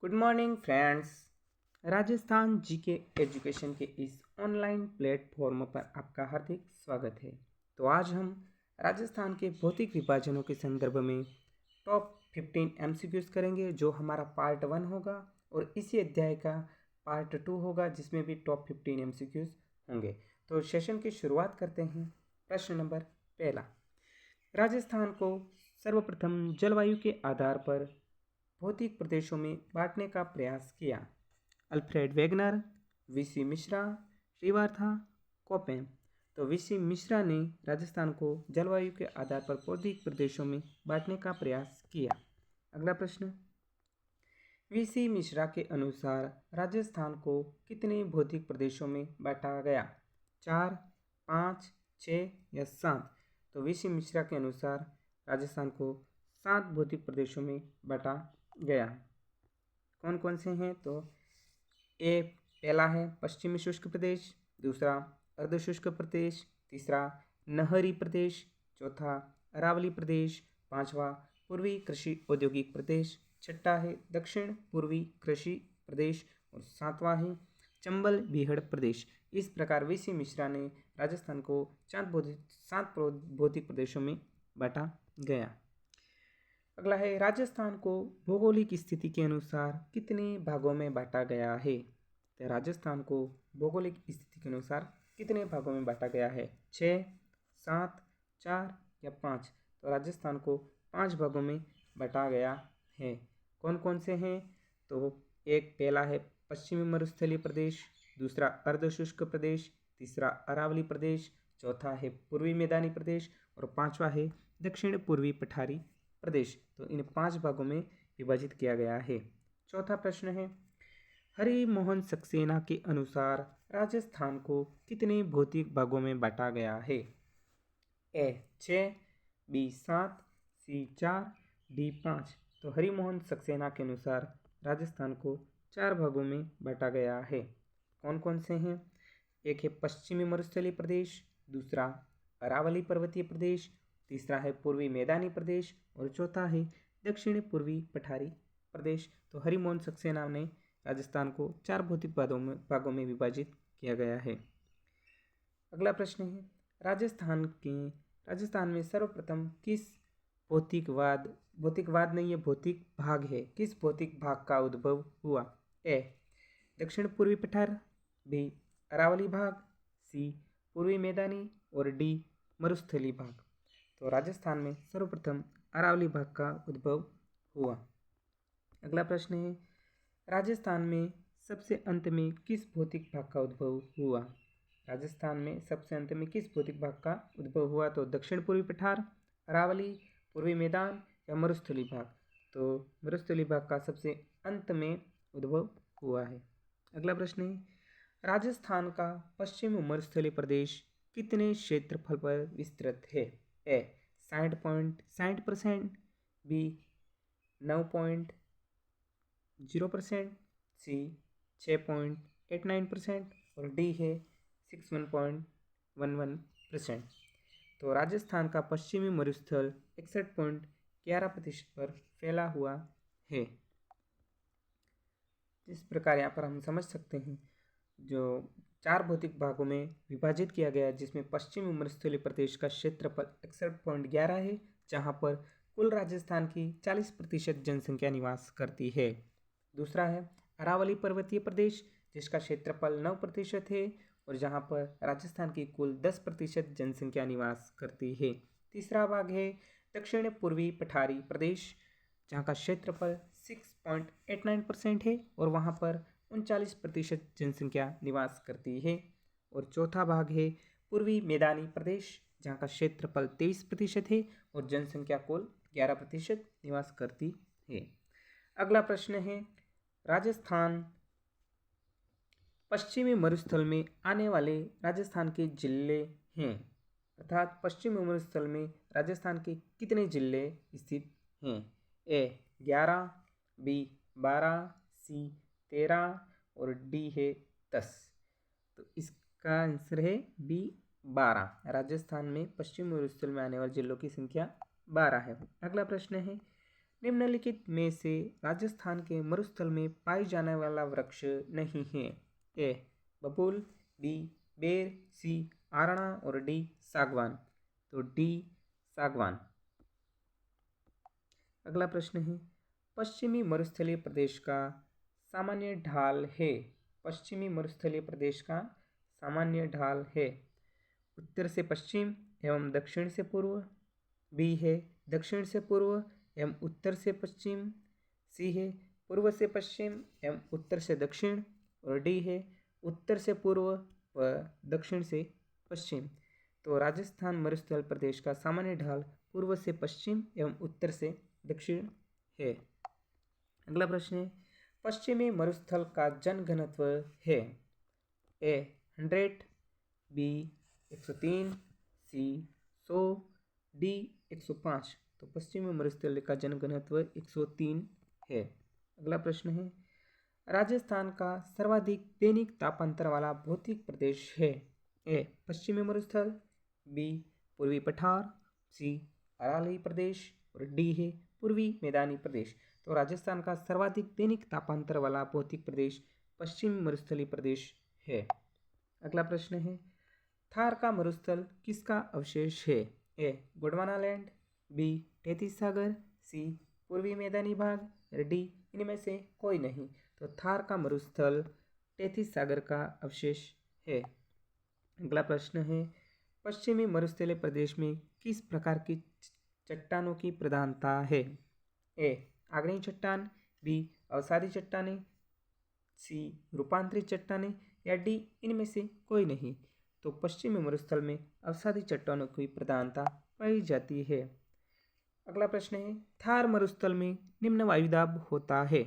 Good morning friends. Rajasthan GK education के इस online platform पर आपका हार्दिक स्वागत है। तो आज हम राजस्थान के भौतिक विभाजनों के संदर्भ में टॉप 15 एमसीक्यूज करेंगे, जो हमारा पार्ट 1 होगा और इसी अध्याय का पार्ट 2 होगा, जिसमें भी टॉप 15 एमसीक्यूज होंगे। तो सेशन की शुरुआत करते हैं। प्रश्न नंबर पहला, राजस्थान को सर्वप्रथम जलवायु के आधार पर भौतिक प्रदेशों में बांटने का प्रयास किया। Alfred Wegener, VC Mishra, Srivartha, Koppen. तो वीसी मिश्रा ने राजस्थान को जलवायु के आधार पर भौतिक प्रदेशों में बांटने का प्रयास किया। अगला प्रश्न, वीसी मिश्रा के अनुसार राजस्थान को कितने भौतिक प्रदेशों में बांटा गया? 4, 5, 6 या 7? तो वीसी मिश्रा के अनुसार राजस्थान को 7 भौतिक प्रदेशों में बांटा गया। कौन कौन से हैं? तो ए पहला है पश्चिमी शुष्क प्रदेश, दूसरा अर्धशुष्क प्रदेश, तीसरा नहरी प्रदेश, चौथा अरावली प्रदेश, पांचवा पूर्वी कृषि औद्योगिक प्रदेश, छठा है दक्षिण पूर्वी कृषि प्रदेश और सातवां है चंबल बीहड़ प्रदेश। इस प्रकार वीसी मिश्रा ने राजस्थान को 7 भौतिक प्रदेशों में बांटा गया। अगला है, राजस्थान को भौगोलिक स्थिति के अनुसार कितने भागों में बांटा गया है? तो राजस्थान को भौगोलिक स्थिति के अनुसार कितने भागों में बांटा गया है? 6, 7, 4 या 5? तो राजस्थान को 5 भागों में बांटा गया है। कौन कौन से हैं? तो एक पहला है पश्चिमी मरुस्थलीय प्रदेश, दूसरा अर्धशुष्क प्रदेश, तीसरा अरावली प्रदेश, चौथा है पूर्वी मैदानी प्रदेश और पांचवा है दक्षिण पूर्वी पठारी प्रदेश। तो इन 5 भागों में विभाजित किया गया है। चौथा प्रश्न है, हरि मोहन सक्सेना के अनुसार राजस्थान को कितने भौतिक भागों में बांटा गया है? ए 6, बी 7, सी 4, डी 5? तो हरि मोहन सक्सेना के अनुसार राजस्थान को 4 भागों में बांटा गया है। कौन कौन से हैं? एक है पश्चिमी मरुस्थलीय प्रदेश, दूसरा अरावली पर्वतीय प्रदेश, तीसरा है पूर्वी मैदानी प्रदेश और चौथा है दक्षिण पूर्वी पठारी प्रदेश। तो हरिमोहन सक्सेना ने राजस्थान को 4 भौतिक भागों में विभाजित किया गया है। अगला प्रश्न है, राजस्थान में सर्वप्रथम किस भौतिकवाद नहीं, ये भौतिक भाग है, किस भौतिक भाग का उद्भव हुआ? ए दक्षिण पूर्वी पठार, बी अरावली भाग, सी पूर्वी मैदानी और डी मरुस्थलीय भाग। तो राजस्थान में सर्वप्रथम अरावली भाग का उद्भव हुआ। अगला प्रश्न है, राजस्थान में सबसे अंत में किस भौतिक भाग का उद्भव हुआ? राजस्थान में सबसे अंत में किस भौतिक भाग का उद्भव हुआ? तो दक्षिण पूर्वी पठार, अरावली, पूर्वी मैदान या मरुस्थलीय भाग? तो मरुस्थलीय भाग का सबसे अंत में उद्भव हुआ है। अगला प्रश्न है, राजस्थान का पश्चिम मरुस्थलीय प्रदेश कितने क्षेत्रफल पर विस्तृत है? ए 60.60%, बी 9.0%, सी 6.89% और डी है 61.11%। तो राजस्थान का पश्चिमी मरुस्थल 61.11% पर फैला हुआ है। इस प्रकार यहाँ पर हम समझ सकते हैं, जो 4 भौतिक भागों में विभाजित किया गया है, जिसमें पश्चिमी मरुस्थलीय प्रदेश का क्षेत्रफल 61.11 है, जहाँ पर कुल राजस्थान की 40% जनसंख्या निवास करती है। दूसरा है अरावली पर्वतीय प्रदेश, जिसका क्षेत्रफल 9% है और जहाँ पर राजस्थान की कुल 10% जनसंख्या निवास करती है। तीसरा भाग है दक्षिण पूर्वी पठारी प्रदेश, जहाँ का क्षेत्रफल 6.89% है और वहाँ पर 39% जनसंख्या निवास करती है। और चौथा भाग है पूर्वी मैदानी प्रदेश, जहाँ का क्षेत्रफल 23% है और जनसंख्या कुल 11% निवास करती है। अगला प्रश्न है, राजस्थान पश्चिमी मरुस्थल में आने वाले राजस्थान के जिले हैं, अर्थात पश्चिमी मरुस्थल में राजस्थान के कितने जिले स्थित हैं? ए 11, बी 12, सी 13 और डी है 10। तो इसका आंसर है बी 12। राजस्थान में पश्चिमी मरुस्थल में आने वाले जिलों की संख्या 12 है। अगला प्रश्न है, निम्नलिखित में से राजस्थान के मरुस्थल में पाई जाने वाला वृक्ष नहीं है। ए बबूल, बी बेर, सी आरना और डी सागवान। तो डी सागवान। अगला प्रश्न है, पश्चिमी मरुस्थलीय प्रदेश का सामान्य ढाल है। पश्चिमी मरुस्थलीय प्रदेश का सामान्य ढाल है उत्तर से पश्चिम एवं दक्षिण से पूर्व, बी है दक्षिण से पूर्व एवं उत्तर से पश्चिम, सी है पूर्व से पश्चिम एवं उत्तर से दक्षिण और डी है उत्तर से पूर्व व दक्षिण से पश्चिम। तो राजस्थान मरुस्थल प्रदेश का सामान्य ढाल पूर्व से पश्चिम एवं उत्तर से दक्षिण है। अगला प्रश्न है, पश्चिमी मरुस्थल का जनघनत्व है। ए 100, बी 103, सी 100, डी 105। तो पश्चिमी मरुस्थल का जनघनत्व 103 है। अगला प्रश्न है, राजस्थान का सर्वाधिक दैनिक तापांतर वाला भौतिक प्रदेश है। ए पश्चिमी मरुस्थल, बी पूर्वी पठार, सी अरावली प्रदेश और डी है पूर्वी मैदानी प्रदेश। तो राजस्थान का सर्वाधिक दैनिक तापांतर वाला भौतिक प्रदेश पश्चिमी मरुस्थलीय प्रदेश है। अगला प्रश्न है, थार का मरुस्थल किसका अवशेष है। ए गोंडवाना, बी तैतीस सागर, सी पूर्वी मैदानी भाग, डी इनमें से कोई नहीं। तो थार का मरुस्थल तैतीस सागर का अवशेष है। अगला प्रश्न है, पश्चिमी मरुस्थलीय प्रदेश में किस प्रकार की चट्टानों की प्रधानता है। ए आग्नेय चट्टान, बी अवसादी चट्टानें, सी रूपांतरित चट्टानें या डी इनमें से कोई नहीं। तो पश्चिमी मरुस्थल में अवसादी चट्टानों की प्रधानता पाई जाती है। अगला प्रश्न है, थार मरुस्थल में निम्न वायुदाब होता है।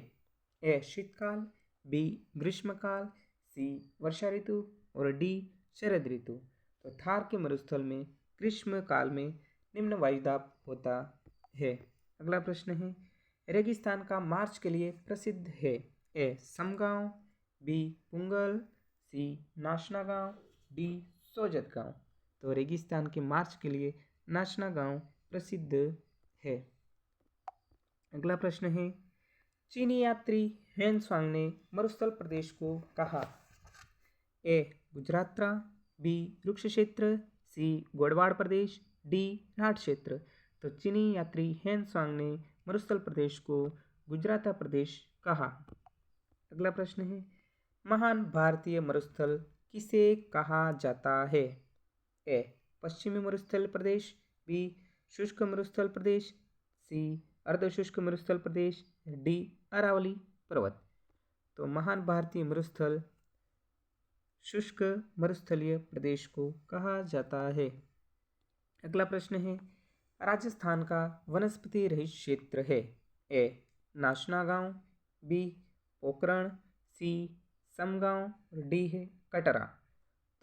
ए शीतकाल, बी ग्रीष्मकाल, सी वर्षा ऋतु और डी शरद ऋतु। तो थार के मरुस्थल में ग्रीष्मकाल में निम्न वायुदाब होता है। अगला प्रश्न है, रेगिस्तान का मार्च के लिए प्रसिद्ध है। ए समगांव, बी पुंगल, सी नाशना गांव, डी सोजत गांव। तो रेगिस्तान के मार्च के लिए नाशना गांव प्रसिद्ध है। अगला प्रश्न है, चीनी यात्री हेन स्वांग ने मरुस्थल प्रदेश को कहा। ए गुजरात्रा, बी रुक्ष क्षेत्र, सी गोडवाड़ प्रदेश, डी राठ क्षेत्र। तो चीनी यात्री हेन स्वांग ने मरुस्थल प्रदेश को गुजराता प्रदेश कहा। अगला प्रश्न है, महान भारतीय मरुस्थल किसे कहा जाता है। ए पश्चिमी मरुस्थल प्रदेश, बी शुष्क मरुस्थल प्रदेश, सी अर्धशुष्क मरुस्थल प्रदेश, डी अरावली पर्वत। तो महान भारतीय मरुस्थल शुष्क मरुस्थलीय प्रदेश को कहा जाता है। अगला प्रश्न है, राजस्थान का वनस्पति रहित क्षेत्र है। ए नाशना गांव, बी पोखरण, सी समगांव, डी है कटरा।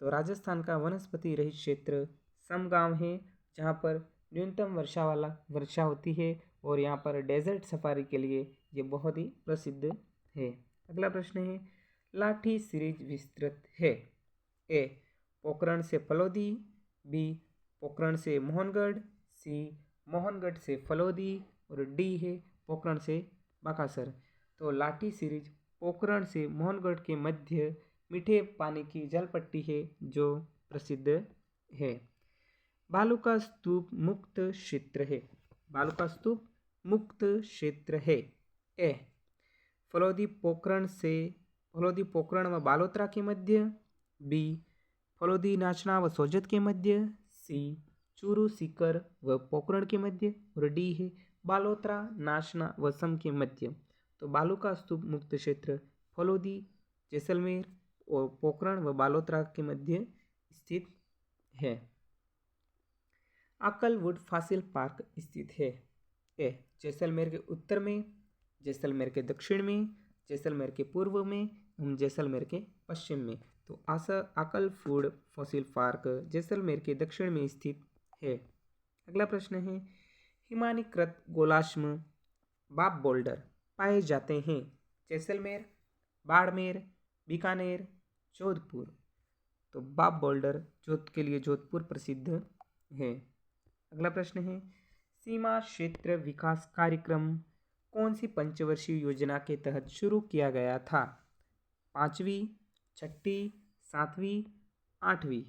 तो राजस्थान का वनस्पति रहित क्षेत्र समगांव है, जहाँ पर न्यूनतम वर्षा होती है और यहाँ पर डेजर्ट सफारी के लिए ये बहुत ही प्रसिद्ध है। अगला प्रश्न है, लाठी सीरीज विस्तृत है। ए पोखरण से फलोदी, बी पोखरण से मोहनगढ़, सी मोहनगढ़ से फलोदी और डी है पोखरण से बाकासर। तो लाठी सीरीज पोखरण से मोहनगढ़ के मध्य मीठे पानी की जलपट्टी है जो प्रसिद्ध है। बालू का स्तूप मुक्त क्षेत्र है। बालू का स्तूप मुक्त क्षेत्र है। ए फलोदी पोखरण व बालोतरा के मध्य, बी फलोदी नाचना व सोजत के मध्य, सी चूरू सीकर व पोखरण के मध्य और डी है बालोतरा नाचना व सम के मध्य। तो बालू का स्तूप मुक्त क्षेत्र फलोदी, जैसलमेर और पोखरण व बालोतरा के मध्य स्थित है। आकलवुड फॉसिल पार्क स्थित है। ए जैसलमेर के उत्तर में, जैसलमेर के दक्षिण में, जैसलमेर के पूर्व में एवं जैसलमेर के पश्चिम में। तो आकलवुड फॉसिल पार्क जैसलमेर के दक्षिण में स्थित है। अगला प्रश्न है, हिमानीकृत गोलाश्म बाप बोल्डर पाए जाते हैं जैसलमेर, बाड़मेर, बीकानेर, जोधपुर। तो बाप बोल्डर के लिए जोधपुर प्रसिद्ध है। अगला प्रश्न है, सीमा क्षेत्र विकास कार्यक्रम कौन सी पंचवर्षीय योजना के तहत शुरू किया गया था? 5वीं, 6ठी, 7वीं, 8वीं?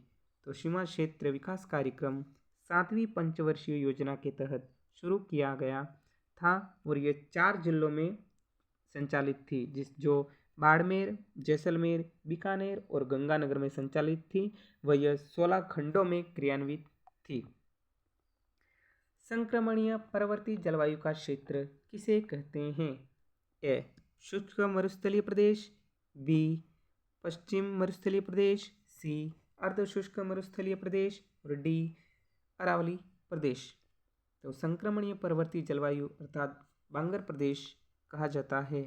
तो सीमा क्षेत्र विकास कार्यक्रम 7वीं पंचवर्षीय योजना के तहत शुरू किया गया था और ये 4 जिलों में संचालित थी, जो बाड़मेर, जैसलमेर, बीकानेर और गंगानगर में संचालित थी। वह यह 16 खंडों में क्रियान्वित थी। संक्रमणीय पर्वतीय जलवायु का क्षेत्र किसे कहते हैं? ए शुष्क मरुस्थलीय प्रदेश, बी पश्चिम मरुस्थलीय प्रदेश, सी अर्धशुष्क मरुस्थलीय प्रदेश और डी अरावली प्रदेश। तो संक्रमणीय पर्वतीय जलवायु अर्थात बांगर प्रदेश कहा जाता है,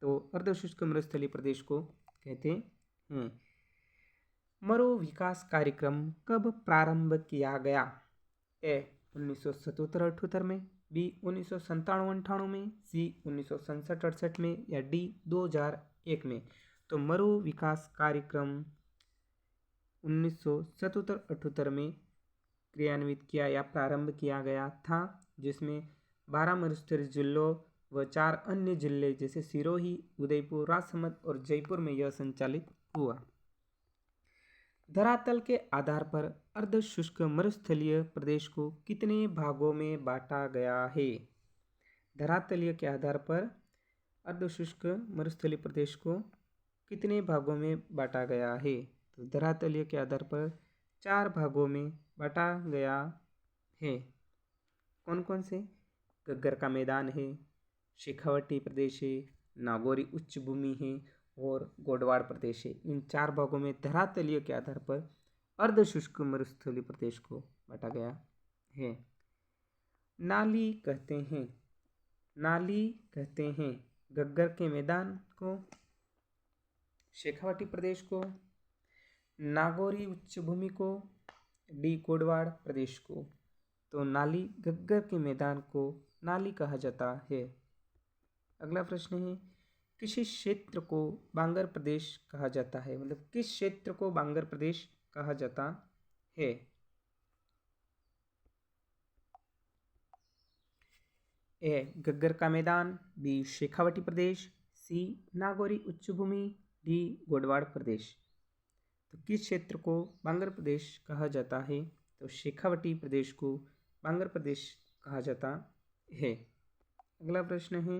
तो अर्धशुष्क मरुस्थलीय प्रदेश को कहते हैं। मरु विकास कार्यक्रम कब प्रारंभ किया गया? ए 1977-78 में, बी 1997-98 में, सी 1967-68 में या डी 2001 में? तो मरु विकास कार्यक्रम 1977-78 में क्रियान्वित किया या प्रारंभ किया गया था, जिसमें 12 मरुस्थलीय जिलों व 4 अन्य जिले जैसे सिरोही, उदयपुर, राजसमंद और जयपुर में यह संचालित हुआ। धरातल के आधार पर अर्धशुष्क मरुस्थलीय प्रदेश को कितने भागों में बांटा गया है? धरातलीय के आधार पर अर्धशुष्क मरुस्थलीय प्रदेश को कितने भागों में बांटा गया है? तो धरातलीय के आधार पर 4 भागों में बांटा गया है। कौन कौन से? गग्गर का मैदान है, शेखावटी प्रदेश है, नागौरी उच्च भूमि है और गोडवाड़ प्रदेश है। इन 4 भागों में धरातलीय के आधार पर अर्धशुष्क मरुस्थलीय प्रदेश को बांटा गया है। नाली कहते हैं गग्गर के मैदान को, शेखावटी प्रदेश को, नागौरी उच्च भूमि को, डी गोडवाड़ प्रदेश को। तो नाली गग्गर के मैदान को नाली कहा जाता है। अगला प्रश्न है, किस क्षेत्र को बांगर प्रदेश कहा जाता है? मतलब किस क्षेत्र को बांगर प्रदेश कहा जाता है? ए गग्गर का मैदान, बी शेखावटी प्रदेश, सी नागौरी उच्च भूमि, डी गोडवाड़ प्रदेश। तो किस क्षेत्र को बांगर प्रदेश कहा जाता है? तो शेखावटी प्रदेश को बांगर प्रदेश कहा जाता है। अगला प्रश्न है,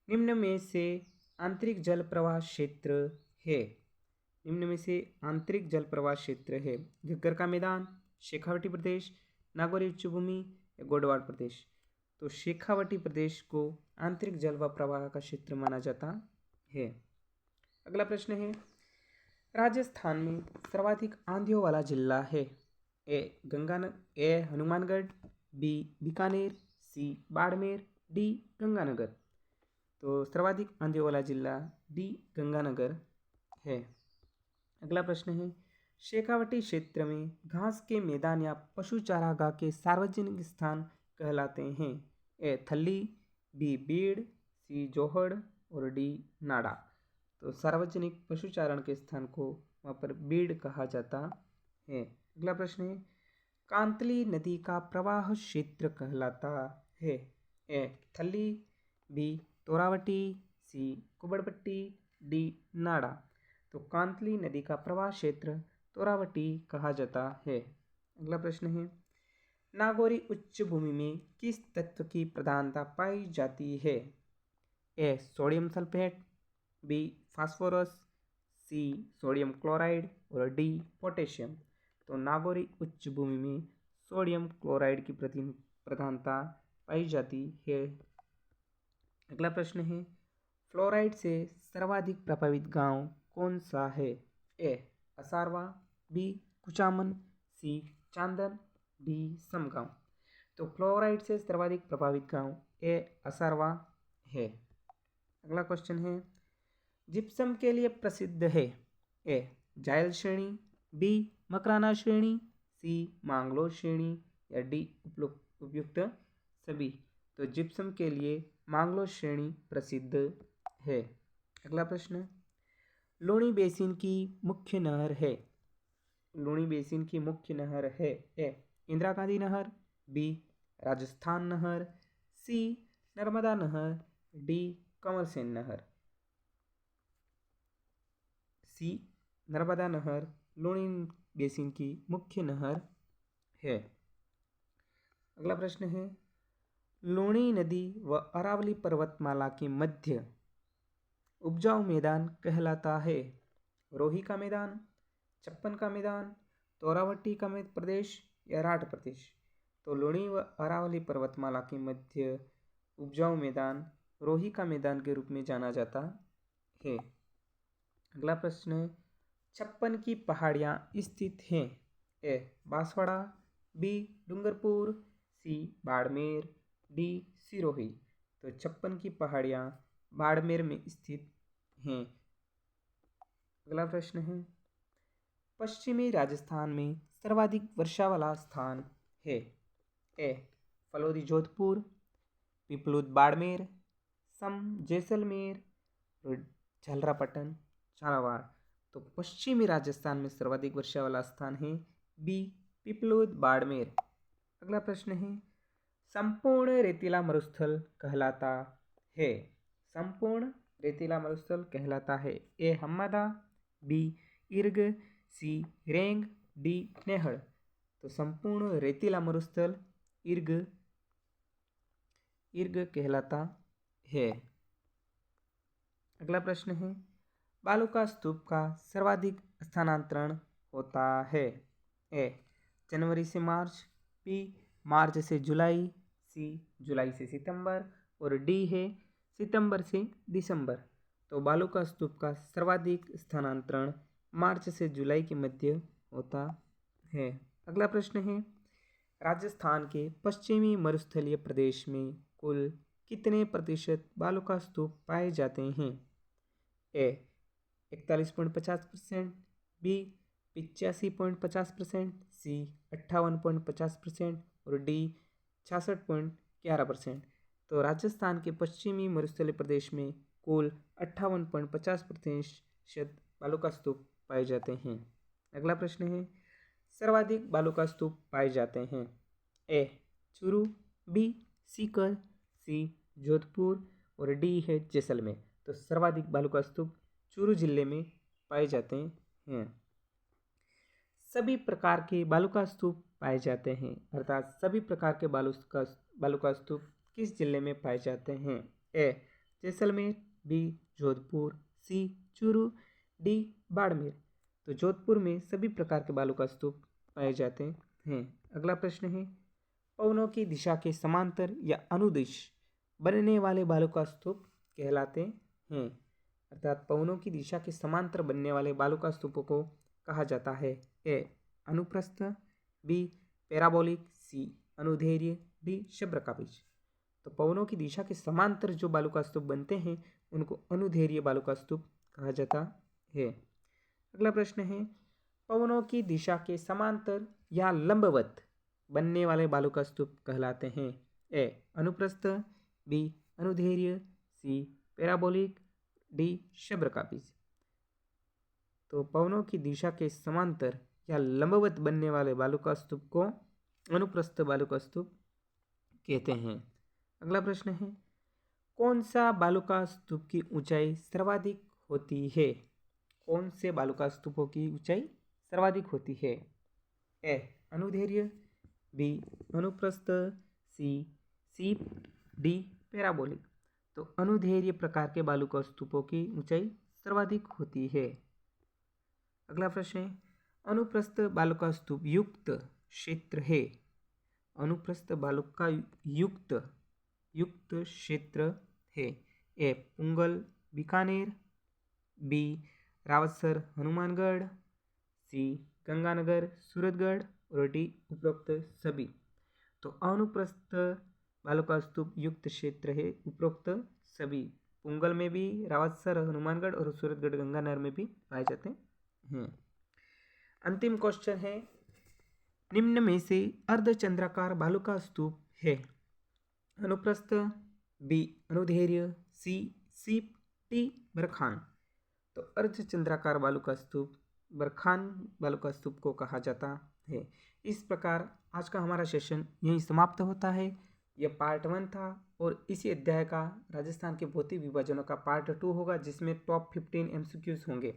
निम्न में से आंतरिक जल प्रवाह क्षेत्र है? निम्न में से आंतरिक जल प्रवाह क्षेत्र है गग्गर का मैदान, शेखावटी प्रदेश, नागौरी उच्च भूमि या गोडवाड़ प्रदेश? तो शेखावटी प्रदेश को आंतरिक जल व प्रवाह का क्षेत्र माना जाता है। अगला प्रश्न है, राजस्थान में सर्वाधिक आंधियों वाला जिला है? ए हनुमानगढ़, बी बीकानेर, सी बाड़मेर, डी गंगानगर। तो सर्वाधिक आंधियों वाला जिला डी गंगानगर है। अगला प्रश्न है, शेखावटी क्षेत्र में घास के मैदान या पशु चारागाह के सार्वजनिक स्थान कहलाते हैं? ए थल्ली, बी बीड़, सी जोहड़ और डी नाड़ा। तो सार्वजनिक पशुचारण के स्थान को वहाँ पर बीड़ कहा जाता है। अगला प्रश्न है, कांतली नदी का प्रवाह क्षेत्र कहलाता है? ए थल्ली, बी तोरावटी, सी कुबड़पट्टी, डी नाड़ा। तो कांतली नदी का प्रवाह क्षेत्र तोरावटी कहा जाता है। अगला प्रश्न है, नागौरी उच्च भूमि में किस तत्व की प्रधानता पाई जाती है? A sodium sulphate, B phosphorus, C sodium chloride और डी पोटेशियम। तो नागौरी उच्च भूमि में सोडियम क्लोराइड की प्रधानता पाई जाती है। अगला प्रश्न है, फ्लोराइड से सर्वाधिक प्रभावित गांव कौन सा है? ए असारवा, बी कुचामन, सी चांदन, डी समगांव। तो फ्लोराइड से सर्वाधिक प्रभावित गांव ए असारवा है। अगला क्वेश्चन है, जिप्सम के लिए प्रसिद्ध है? ए जायल श्रेणी, बी मकराना श्रेणी, सी मांगलोर श्रेणी या डी उपयुक्त सभी। तो जिप्सम के लिए मांगलोर श्रेणी प्रसिद्ध है। अगला प्रश्न, लूणी बेसिन की मुख्य नहर है? लूणी बेसिन की मुख्य नहर है? ए इंदिरा गांधी नहर, बी राजस्थान नहर, सी नर्मदा नहर, डी कंवर सेन नहर। सी नर्मदा नहर लुनी बेसिन की मुख्य नहर है। अगला प्रश्न है, लुनी नदी व अरावली पर्वतमाला के मध्य उपजाऊ मैदान कहलाता है। रोही का मैदान, छप्पन का मैदान, तोरावट्टी का प्रदेश या राठ प्रदेश। तो लुनी व अरावली पर्वतमाला के मध्य उपजाऊ मैदान रोही का मैदान के रूप में जाना जाता है। अगला प्रश्न है, छप्पन की पहाड़ियाँ स्थित हैं। ए बांसवाड़ा, बी डूंगरपुर, सी बाड़मेर, डी सिरोही। तो छप्पन की पहाड़ियाँ बाड़मेर में स्थित हैं। अगला प्रश्न है, पश्चिमी राजस्थान में सर्वाधिक वर्षा वाला स्थान है। ए फलोदी जोधपुर, पिपलुद बाड़मेर, सम जैसलमेर, झलरापटन झालावाड़। तो पश्चिमी राजस्थान में सर्वाधिक वर्षा वाला स्थान है बी पिपलुद बाड़मेर। अगला प्रश्न है, संपूर्ण रेतीला मरुस्थल कहलाता है। संपूर्ण रेतीला मरुस्थल कहलाता है। ए हम्मदा, बी इर्ग, सी रेंग, डी नेहड़। तो संपूर्ण रेतीला मरुस्थल इर्ग कहलाता है। अगला प्रश्न है, बालूका स्तूप का सर्वाधिक स्थानांतरण होता है। ए जनवरी से मार्च, बी मार्च से जुलाई, सी जुलाई से सितंबर और डी है सितंबर से दिसंबर। तो बालूका स्तूप का सर्वाधिक स्थानांतरण मार्च से जुलाई के मध्य होता है। अगला प्रश्न है, राजस्थान के पश्चिमी मरुस्थलीय प्रदेश में कुल कितने प्रतिशत बालूका स्तूप पाए जाते हैं। ए 41.50%, बी 85.50%, सी 58.50% और डी 66.11%। तो राजस्थान के पश्चिमी मरुस्थलीय प्रदेश में कुल 58.50% बालूका स्तूप पाए जाते हैं। अगला प्रश्न है, सर्वाधिक बालूका स्तूप पाए जाते हैं। ए चूरू, बी सीकर, सी जोधपुर और डी है जैसलमेर। तो सर्वाधिक बालूका स्तूप चूरू जिले में पाए जाते हैं। सभी प्रकार के बालूका स्तूप पाए जाते हैं, अर्थात सभी प्रकार के बालूका स्तूप किस जिले में पाए जाते हैं। ए जैसलमेर, बी जोधपुर, सी चूरू, डी बाड़मेर। तो जोधपुर में सभी प्रकार के बालूका स्तूप पाए जाते हैं। अगला प्रश्न है, पवनों की दिशा के समांतर या अनुदिश बनने वाले बालूका स्तूप कहलाते हैं, अर्थात पवनों की दिशा के समांतर बनने वाले बालूका स्तूपों को कहा जाता है। ए अनुप्रस्थ, बी पैराबोलिक, सी अनुदैर्ध्य, डी शब्रकाबीज। तो पवनों की दिशा के समांतर जो बालूका स्तूप बनते हैं उनको अनुदैर्ध्य बालूका स्तूप कहा जाता है। अगला प्रश्न है, पवनों की दिशा के समांतर या लंबवत बनने वाले बालूका स्तूप कहलाते हैं। ए अनुप्रस्थ, बी अनुदैर्ध्य, सी पैराबोलिक, डी शब्रकाबीज। तो पवनों की दिशा के समांतर या लंबवत बनने वाले बालूका स्तूप को अनुप्रस्थ बालूका स्तूप कहते हैं। अगला प्रश्न है, कौन सा बालूका स्तूप की ऊंचाई सर्वाधिक होती है। कौन से बालूका स्तूपों की ऊंचाई सर्वाधिक होती है। ए अनुदैर्ध्य, बी अनुप्रस्थ, सी सीप, डी पैराबोलिक। तो अनुदैर्ध्य प्रकार के बालूका स्तूपों की ऊंचाई सर्वाधिक होती है। अगला प्रश्न है, अनुप्रस्थ बालूका स्तूप युक्त क्षेत्र है। अनुप्रस्थ बालूका युक्त क्षेत्र है। ए पुंगल बीकानेर, बी रावतसर हनुमानगढ़, सी गंगानगर सूरतगढ़ और डी उपरोक्त सभी। तो अनुप्रस्थ बालूका स्तूप युक्त क्षेत्र है उपरोक्त सभी। पुंगल में भी, रावतसर हनुमानगढ़ और सूरतगढ़ गंगानगर में भी पाए जाते हैं। अंतिम क्वेश्चन है, निम्न में से अर्धचंद्राकार बालूका स्तूप है। अनुप्रस्थ, बी अनुदैर्ध्य, सी सीप, डी बरखान। तो अर्धचंद्राकार बालूका स्तूप बरखान बालूका स्तूप को कहा जाता है। इस प्रकार आज का हमारा सेशन यहीं समाप्त होता है। यह पार्ट 1 था और इसी अध्याय का राजस्थान के भौतिक विभाजनों का पार्ट 2 होगा, जिसमें टॉप 15 MCQs होंगे।